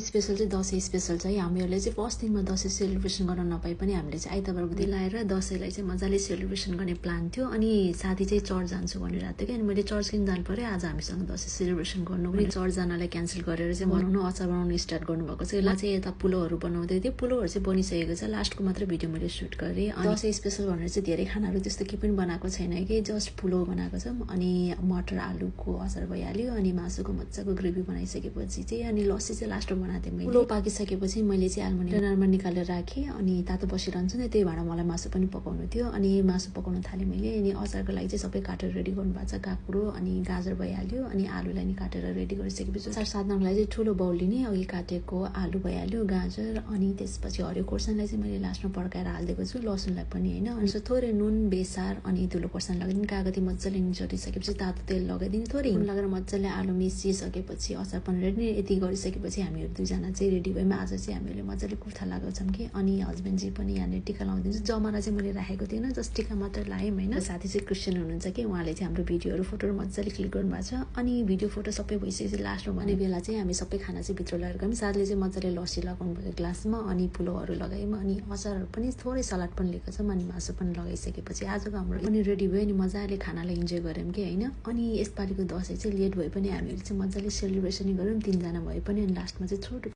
Special चाहिँ Dashain special चाहिँ हामीहरूले चाहिँ फर्स्ट दिनमा दसैँ सेलिब्रेसन गर्न नपाए पनि हामीले चाहिँ आइतबार बुद्धि लाएर दसैँलाई चाहिँ मजाले सेलिब्रेसन गर्ने प्लान थियो। अनि साथी चाहिँ चर्च जान्छु भनिरहेको थियो कि, अनि मैले चर्च किन जानु पर्यो, आज हामीसँग दसैँ सेलिब्रेसन गर्नु पनि चर्च जानलाई क्यान्सल गरेर चाहिँ बनाउनु अचार बनाउनु स्टार्ट गर्नुभएको छ। यसलाई चाहिँ यता पुलोहरू बनाउँदै थियो, पुलोहरू चाहिँ बनिसकेको छ, लास्टको मात्र भिडियो मैले सुट गरेँ। अनि दसैँ स्पेसल भनेर चाहिँ धेरै खानाहरू त्यस्तो केही पनि बनाएको छैन कि, जस्ट पुलो बनाएको छ। अनि मटर आलुको अचार भइहाल्यो, अनि मासुको मजाको ग्रेभी बनाइसकेपछि चाहिँ अनि लस्सी चाहिँ लास्टमा बनाएको थिएँ मैले। पुलो पाकिसकेपछि मैले चाहिँ आलुमिनियममा निकालेर राखेँ, अनि तातो बसिरहन्छ नि, त्यही भएर मलाई मासु पनि पकाउनु थियो। अनि मासु पकाउन थालेँ मैले। अनि अचारको लागि चाहिँ सबै काटेर रेडी गर्नुभएको छ, काँक्रो अनि गाजर भइहाल्यो, अनि आलुलाई नि काटेर रेडी गरिसकेपछि अचार साध्नको लागि चाहिँ ठुलो बाउल लिने, अघि काटेको आलु भइहाल्यो, गाजर, अनि त्यसपछि हरियो खोर्सानीलाई चाहिँ मैले लास्टमा पड्काएर हालिदिएको छु, लसुनलाई पनि होइन। अनि थोरै नुन, बेसार अनि धुलो खोर्सानी लगाइदिनु, कागती मजाले निचोरिसकेपछि तातो तेल लगाइदिने, थोरै हिङ लगाएर मजाले आलु मिसिसकेपछि अचार पनि रेडी। यति गरिसकेपछि हामीहरू दुईजना चाहिँ रेडी भयौँ। आज चाहिँ हामीले मजाले कुर्ता लगाएको छौँ कि, अनि हस्बेन्डजी पनि यहाँनिर टिका लगाइदिन्छ। जमरा चाहिँ मैले राखेको थिइनँ, जस्ट टिका मात्र लायौँ होइन। साथी चाहिँ क्रिस्चियन हुनुहुन्छ कि, उहाँले चाहिँ हाम्रो भिडियोहरू फोटोहरू मजाले क्लिक गर्नुभएको छ। अनि भिडियो फोटो सबै भइसकेपछि लास्टमा भन्ने बेला चाहिँ हामी सबै खाना चाहिँ भित्र लगेर गयौँ। साथीले चाहिँ मजाले लस्सी लगाउनु भयो ग्लासमा, अनि पुलोहरू लगायौँ, अनि अचारहरू पनि थोरै सलाद पनि लिएको छौँ, अनि मासु पनि लगाइसकेपछि आजको हाम्रो पनि रेडी भयो। अनि मजाले खानालाई इन्जोय गऱ्यौँ कि होइन। अनि यसपालिको दसैँ चाहिँ लेट भए पनि हामीहरू चाहिँ मजाले सेलिब्रेसन गऱ्यौँ, 3जना भए पनि। अनि लास्टमा चाहिँ छोटो